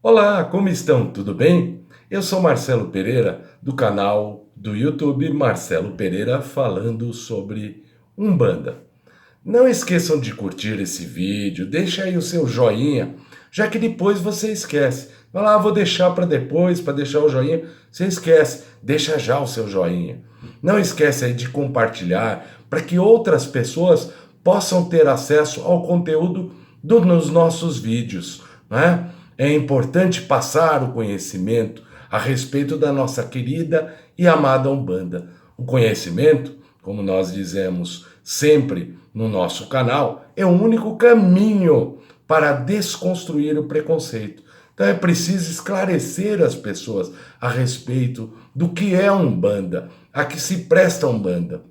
Olá, como estão? Tudo bem? Eu sou Marcelo Pereira, do canal do YouTube Marcelo Pereira, falando sobre Umbanda. Não esqueçam de curtir esse vídeo, deixa aí o seu joinha, já que depois você esquece. Vai lá, vou deixar para depois, para deixar o joinha, você esquece, deixa já o seu joinha. Não esquece aí de compartilhar, para que outras pessoas possam ter acesso ao conteúdo nos nossos vídeos, né? É importante passar o conhecimento a respeito da nossa querida e amada Umbanda. O conhecimento, como nós dizemos sempre no nosso canal, é o único caminho para desconstruir o preconceito. Então é preciso esclarecer as pessoas a respeito do que é a Umbanda, a que se presta a Umbanda.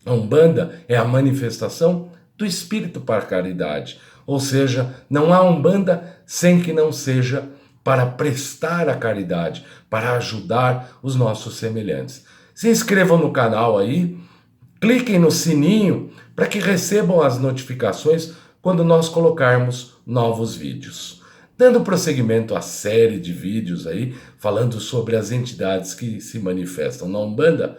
A Umbanda é a manifestação do espírito para a caridade. Ou seja, não há Umbanda sem que não seja para prestar a caridade, para ajudar os nossos semelhantes. Se inscrevam no canal aí, cliquem no sininho para que recebam as notificações quando nós colocarmos novos vídeos. Dando prosseguimento à série de vídeos aí, falando sobre as entidades que se manifestam na Umbanda,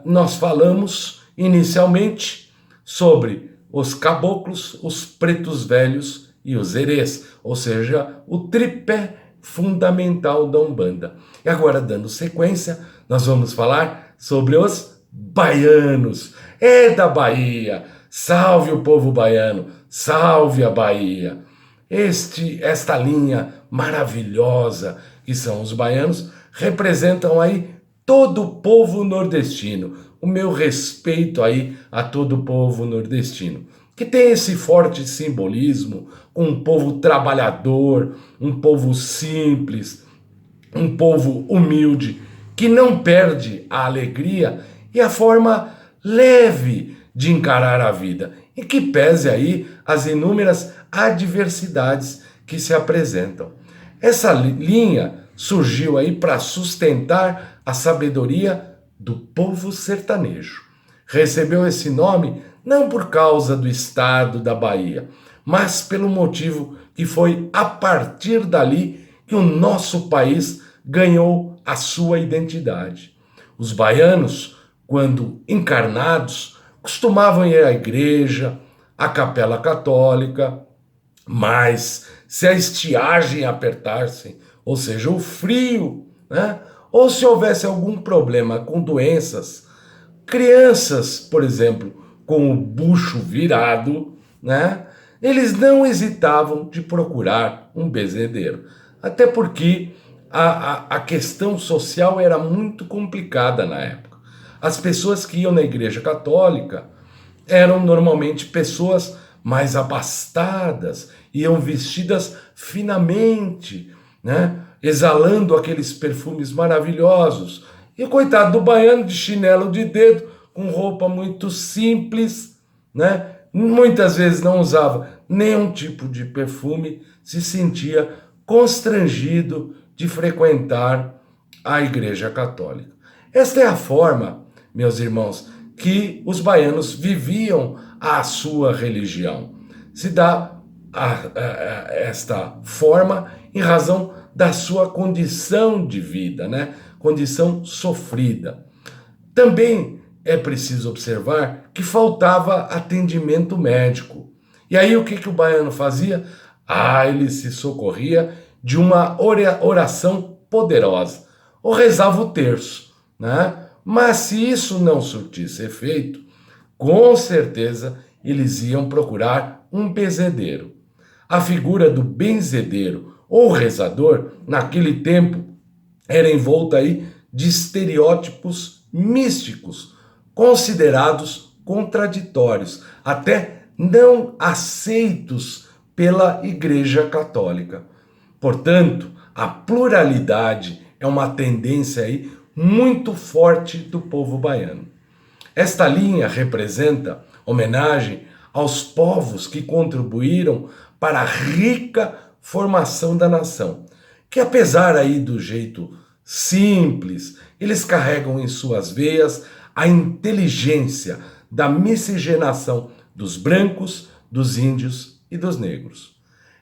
nós falamos inicialmente sobre os caboclos, os pretos velhos e os herês, ou seja, o tripé fundamental da Umbanda. E agora, dando sequência, nós vamos falar sobre os baianos. É da Bahia! Salve o povo baiano! Salve a Bahia! Esta linha maravilhosa que são os baianos representam aí todo o povo nordestino. O meu respeito aí a todo o povo nordestino, que tem esse forte simbolismo, um povo trabalhador, um povo simples, um povo humilde, que não perde a alegria e a forma leve de encarar a vida, e que pese aí as inúmeras adversidades que se apresentam. Essa linha surgiu aí para sustentar a sabedoria do povo sertanejo. Recebeu esse nome não por causa do estado da Bahia, mas pelo motivo que foi a partir dali que o nosso país ganhou a sua identidade. Os baianos, quando encarnados, costumavam ir à igreja, à capela católica, mas se a estiagem apertasse, ou seja, o frio, né? Ou se houvesse algum problema com doenças, crianças, por exemplo, com o bucho virado, né? Eles não hesitavam de procurar um benzedeiro. Até porque a questão social era muito complicada na época. As pessoas que iam na igreja católica eram normalmente pessoas mais abastadas, iam vestidas finamente, né? Exalando aqueles perfumes maravilhosos. E o coitado do baiano de chinelo de dedo, com roupa muito simples, né? Muitas vezes não usava nenhum tipo de perfume, se sentia constrangido de frequentar a Igreja Católica. Esta é a forma, meus irmãos, que os baianos viviam a sua religião. Se dá esta forma em razão da sua condição de vida, né? Condição sofrida. Também é preciso observar que faltava atendimento médico. E aí o que o baiano fazia? Ele se socorria de uma oração poderosa, ou rezava o terço, né? Mas se isso não surtisse efeito, com certeza eles iam procurar um benzedeiro. A figura do benzedeiro ou rezador, naquele tempo, era envolta aí de estereótipos místicos, considerados contraditórios, até não aceitos pela Igreja Católica. Portanto, a pluralidade é uma tendência aí muito forte do povo baiano. Esta linha representa homenagem aos povos que contribuíram para a rica formação da nação, que apesar aí do jeito simples, eles carregam em suas veias a inteligência da miscigenação dos brancos, dos índios e dos negros.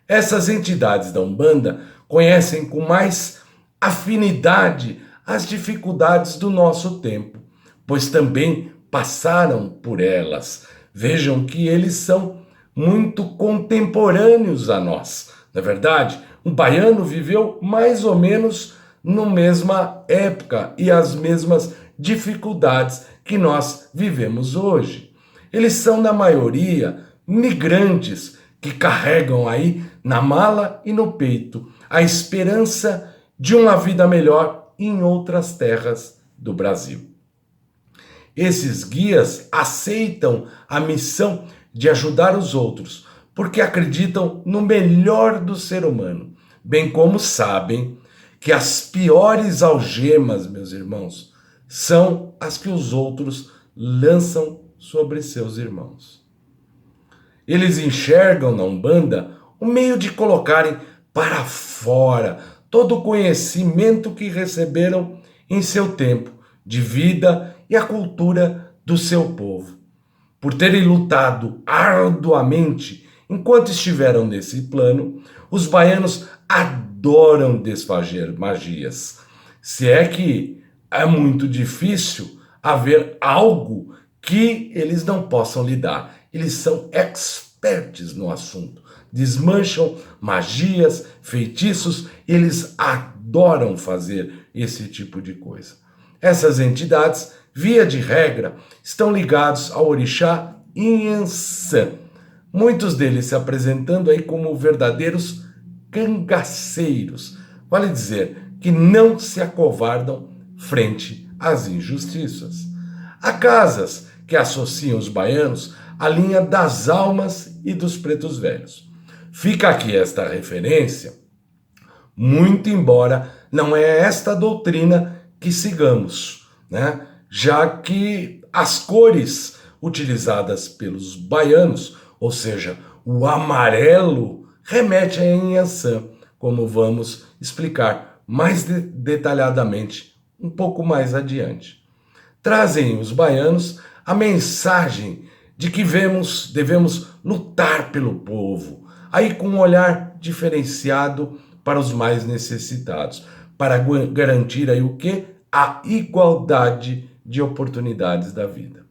Essas entidades da Umbanda conhecem com mais afinidade as dificuldades do nosso tempo, pois também passaram por elas. Vejam que eles são muito contemporâneos a nós. Na verdade, um baiano viveu mais ou menos na mesma época e as mesmas dificuldades que nós vivemos hoje. Eles são, na maioria, migrantes que carregam aí na mala e no peito a esperança de uma vida melhor em outras terras do Brasil. Esses guias aceitam a missão de ajudar os outros, porque acreditam no melhor do ser humano, bem como sabem que as piores algemas, meus irmãos, são as que os outros lançam sobre seus irmãos. Eles enxergam na Umbanda o meio de colocarem para fora todo o conhecimento que receberam em seu tempo de vida e a cultura do seu povo. Por terem lutado arduamente enquanto estiveram nesse plano, os baianos adoram desfazer magias. Se é que é muito difícil haver algo que eles não possam lidar. Eles são experts no assunto. Desmancham magias, feitiços, eles adoram fazer esse tipo de coisa. Essas entidades, via de regra, estão ligados ao orixá Inhansã. Muitos deles se apresentando aí como verdadeiros cangaceiros. Vale dizer que não se acovardam frente às injustiças. Há casas que associam os baianos à linha das almas e dos pretos velhos. Fica aqui esta referência, muito embora não é esta doutrina que sigamos, né? Já que as cores utilizadas pelos baianos, ou seja, o amarelo, remete a Inhansã, como vamos explicar mais detalhadamente um pouco mais adiante. Trazem os baianos a mensagem de que devemos lutar pelo povo, aí com um olhar diferenciado para os mais necessitados, para garantir aí o quê? A igualdade de oportunidades da vida.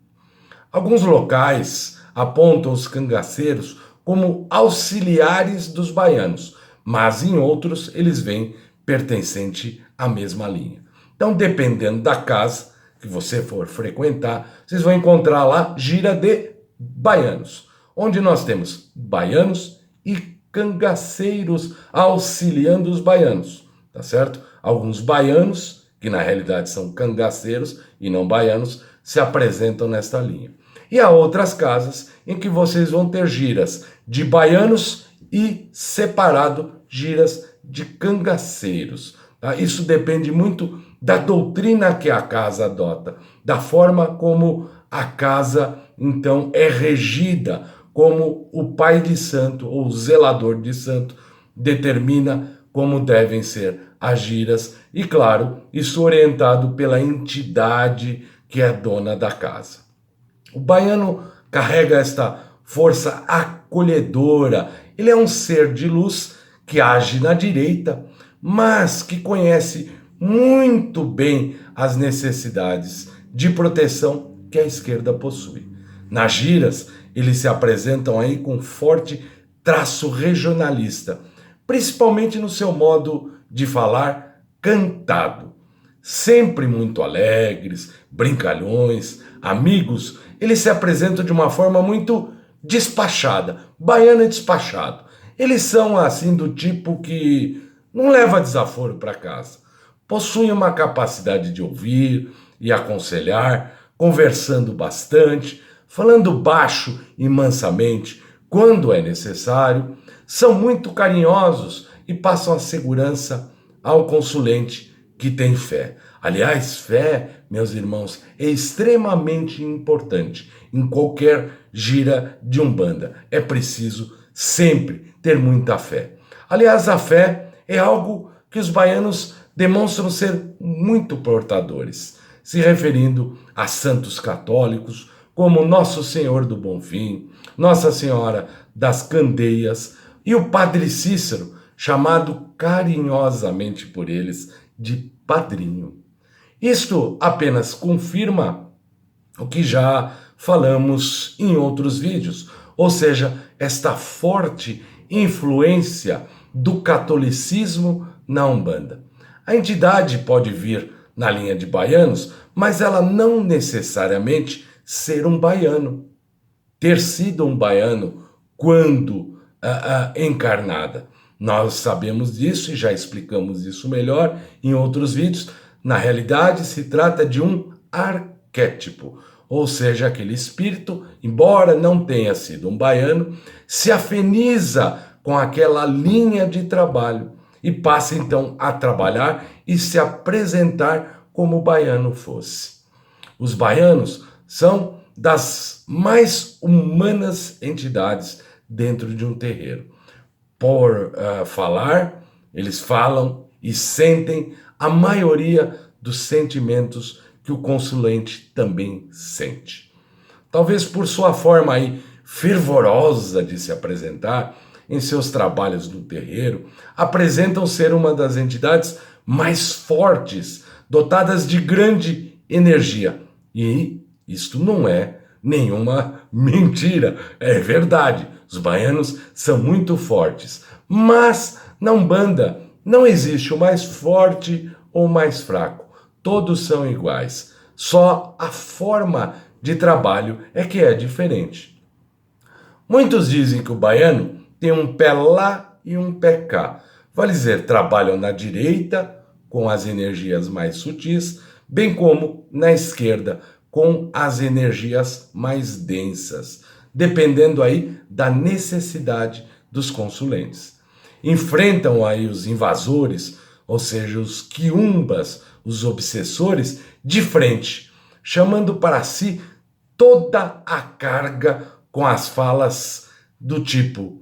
Alguns locais apontam os cangaceiros como auxiliares dos baianos, mas em outros eles vêm pertencente à mesma linha. Então, dependendo da casa que você for frequentar, vocês vão encontrar lá gira de baianos, onde nós temos baianos e cangaceiros auxiliando os baianos, tá certo? Alguns baianos, que na realidade são cangaceiros e não baianos, se apresentam nesta linha. E há outras casas em que vocês vão ter giras de baianos e separado giras de cangaceiros. Tá? Isso depende muito da doutrina que a casa adota, da forma como a casa então é regida, como o pai de santo ou o zelador de santo determina como devem ser as giras, e claro, isso orientado pela entidade que é dona da casa. O baiano carrega esta força acolhedora, ele é um ser de luz que age na direita, mas que conhece muito bem as necessidades de proteção que a esquerda possui. Nas giras, eles se apresentam aí com forte traço regionalista, principalmente no seu modo de falar cantado. Sempre muito alegres, brincalhões, amigos, eles se apresentam de uma forma muito despachada, baiano é despachado. Eles são assim do tipo que não leva desaforo para casa. Possuem uma capacidade de ouvir e aconselhar, conversando bastante, falando baixo e mansamente quando é necessário, são muito carinhosos e passam a segurança ao consulente que tem fé. Aliás, fé, meus irmãos, é extremamente importante em qualquer gira de Umbanda. É preciso sempre ter muita fé. Aliás, a fé é algo que os baianos demonstram ser muito portadores, se referindo a santos católicos como Nosso Senhor do Bonfim, Nossa Senhora das Candeias, e o padre Cícero, chamado carinhosamente por eles de padrinho. Isto apenas confirma o que já falamos em outros vídeos, ou seja, esta forte influência do catolicismo na Umbanda. A entidade pode vir na linha de baianos, mas ela não necessariamente ser um baiano, ter sido um baiano quando encarnada. Nós sabemos disso e já explicamos isso melhor em outros vídeos. Na realidade, se trata de um arquétipo, ou seja, aquele espírito, embora não tenha sido um baiano, se afiniza com aquela linha de trabalho e passa então a trabalhar e se apresentar como o baiano fosse. Os baianos são das mais humanas entidades dentro de um terreiro. Por falar, eles falam e sentem a maioria dos sentimentos que o consulente também sente. Talvez por sua forma aí fervorosa de se apresentar em seus trabalhos no terreiro, apresentam ser uma das entidades mais fortes, dotadas de grande energia. E isto não é nenhuma mentira, é verdade. Os baianos são muito fortes, mas na Umbanda não existe o mais forte ou mais fraco. Todos são iguais, só a forma de trabalho é que é diferente. Muitos dizem que o baiano tem um pé lá e um pé cá. Vale dizer, trabalham na direita com as energias mais sutis, bem como na esquerda com as energias mais densas, dependendo aí da necessidade dos consulentes. Enfrentam aí os invasores, ou seja, os quiumbas, os obsessores, de frente, chamando para si toda a carga com as falas do tipo: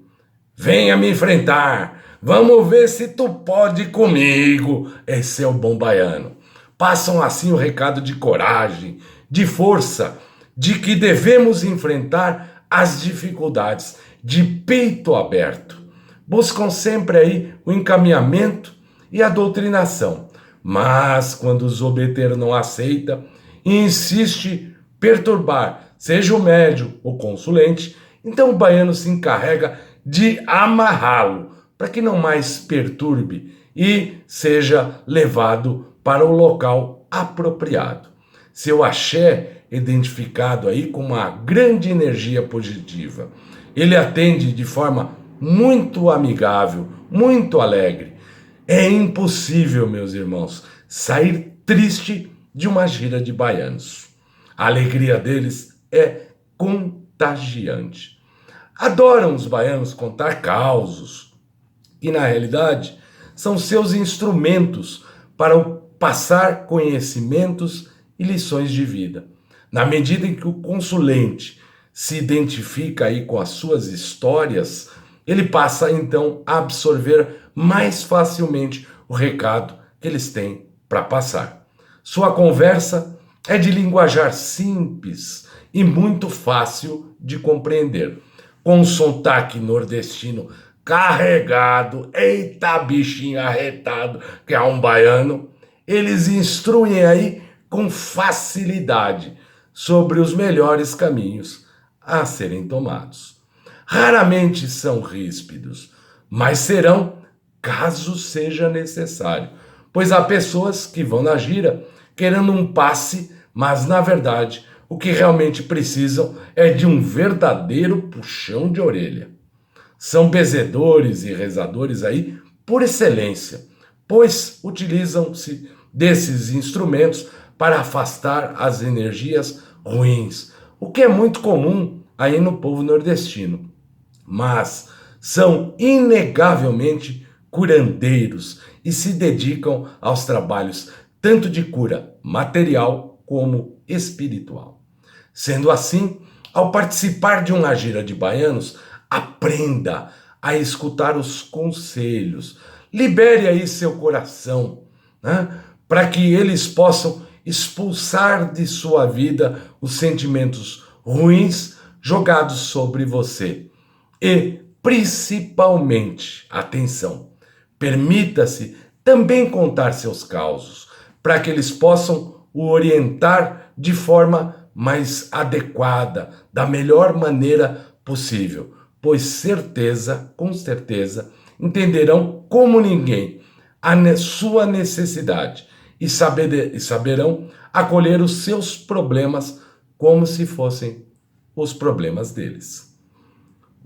venha me enfrentar, vamos ver se tu pode comigo. Esse é o bom baiano. Passam assim o recado de coragem, de força, de que devemos enfrentar as dificuldades de peito aberto. Buscam sempre aí o encaminhamento e a doutrinação. Mas quando o zobeteiro não aceita e insiste perturbar, seja o médium ou consulente, então o baiano se encarrega de amarrá-lo para que não mais perturbe e seja levado para o local apropriado. Seu axé é identificado aí com uma grande energia positiva. Ele atende de forma muito amigável, muito alegre. É impossível, meus irmãos, sair triste de uma gira de baianos. A alegria deles é contagiante. Adoram os baianos contar causos e, na realidade, são seus instrumentos para passar conhecimentos e lições de vida. Na medida em que o consulente se identifica aí com as suas histórias, ele passa então a absorver mais facilmente o recado que eles têm para passar. Sua conversa é de linguajar simples e muito fácil de compreender, com um sotaque nordestino carregado, eita bichinho arretado, que é um baiano. Eles instruem aí com facilidade sobre os melhores caminhos a serem tomados. Raramente são ríspidos, mas serão caso seja necessário, pois há pessoas que vão na gira querendo um passe, mas na verdade o que realmente precisam é de um verdadeiro puxão de orelha. São benzedores e rezadores aí por excelência, pois utilizam-se desses instrumentos para afastar as energias ruins, o que é muito comum aí no povo nordestino. Mas são inegavelmente curandeiros e se dedicam aos trabalhos tanto de cura material como espiritual. Sendo assim, ao participar de uma gira de baianos, aprenda a escutar os conselhos, libere aí seu coração, né, para que eles possam expulsar de sua vida os sentimentos ruins jogados sobre você e Principalmente, atenção, permita-se também contar seus causos, para que eles possam o orientar de forma mais adequada, da melhor maneira possível, pois certeza, com certeza, entenderão como ninguém a sua necessidade e saberão acolher os seus problemas como se fossem os problemas deles.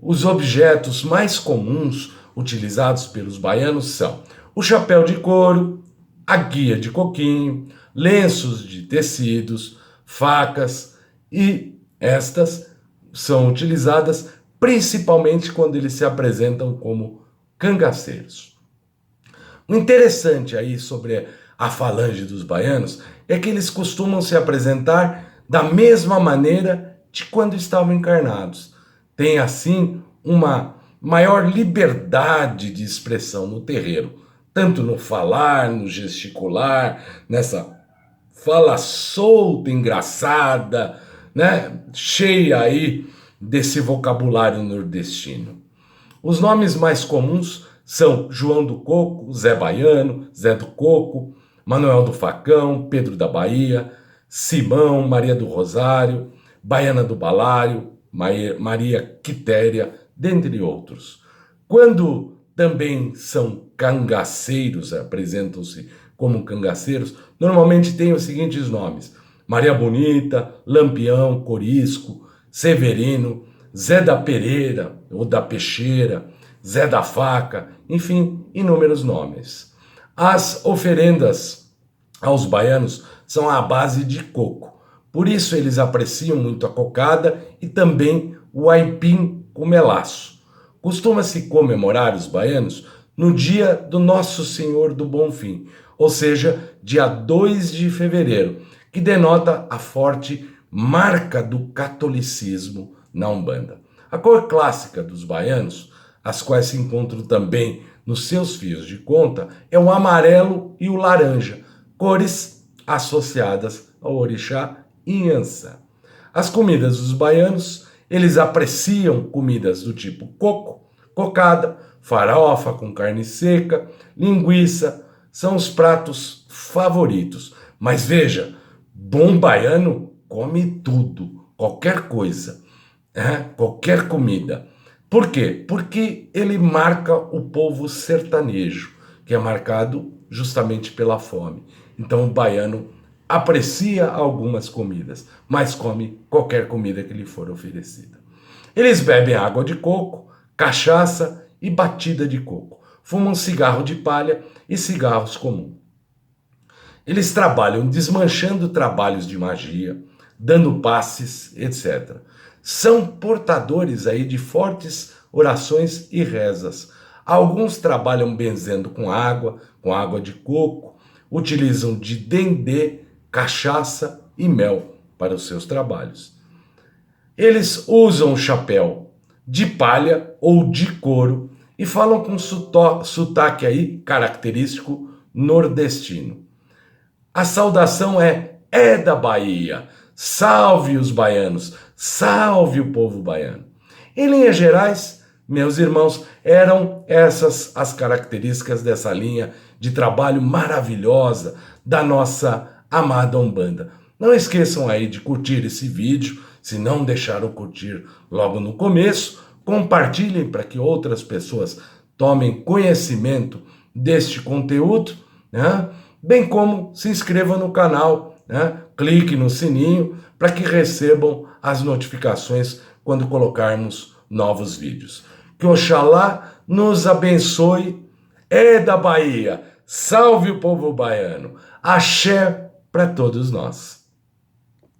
Os objetos mais comuns utilizados pelos baianos são o chapéu de couro, a guia de coquinho, lenços de tecidos, facas, e estas são utilizadas principalmente quando eles se apresentam como cangaceiros. O interessante aí sobre a falange dos baianos é que eles costumam se apresentar da mesma maneira de quando estavam encarnados. Tem assim uma maior liberdade de expressão no terreiro, tanto no falar, no gesticular, nessa fala solta, engraçada, né? Cheia aí desse vocabulário nordestino. Os nomes mais comuns são João do Coco, Zé Baiano, Zé do Coco, Manuel do Facão, Pedro da Bahia, Simão, Maria do Rosário, Baiana do Balário, Maria Quitéria, dentre outros. Quando também são cangaceiros, apresentam-se como cangaceiros, normalmente têm os seguintes nomes: Maria Bonita, Lampião, Corisco, Severino, Zé da Pereira ou da Peixeira, Zé da Faca, enfim, inúmeros nomes. As oferendas aos baianos são à base de coco, por isso eles apreciam muito a cocada e também o aipim com melaço. Costuma-se comemorar os baianos no dia do Nosso Senhor do Bonfim, ou seja, dia 2 de fevereiro, que denota a forte marca do catolicismo na Umbanda. A cor clássica dos baianos, as quais se encontram também nos seus fios de conta, é o amarelo e o laranja, cores associadas ao orixá Inhansã. As comidas dos baianos, eles apreciam comidas do tipo coco, cocada, farofa com carne seca, linguiça, são os pratos favoritos. Mas veja, bom baiano come tudo, qualquer coisa, qualquer comida. Por quê? Porque ele marca o povo sertanejo, que é marcado justamente pela fome. Então o baiano aprecia algumas comidas, mas come qualquer comida que lhe for oferecida. Eles bebem água de coco, cachaça e batida de coco. Fumam cigarro de palha e cigarros comuns. Eles trabalham desmanchando trabalhos de magia, dando passes, etc. São portadores aí de fortes orações e rezas. Alguns trabalham benzendo com água de coco, utilizam de dendê, cachaça e mel para os seus trabalhos. Eles usam o chapéu de palha ou de couro e falam com sotaque aí característico nordestino. A saudação é da Bahia. Salve os baianos, salve o povo baiano. Em linhas gerais, meus irmãos, eram essas as características dessa linha de trabalho maravilhosa da nossa amada Umbanda. Não esqueçam aí de curtir esse vídeo, se não deixaram curtir logo no começo, compartilhem para que outras pessoas tomem conhecimento deste conteúdo, né? Bem como se inscrevam no canal, né? Clique no sininho para que recebam as notificações quando colocarmos novos vídeos. Que Oxalá nos abençoe. É da Bahia. Salve o povo baiano. Axé para todos nós.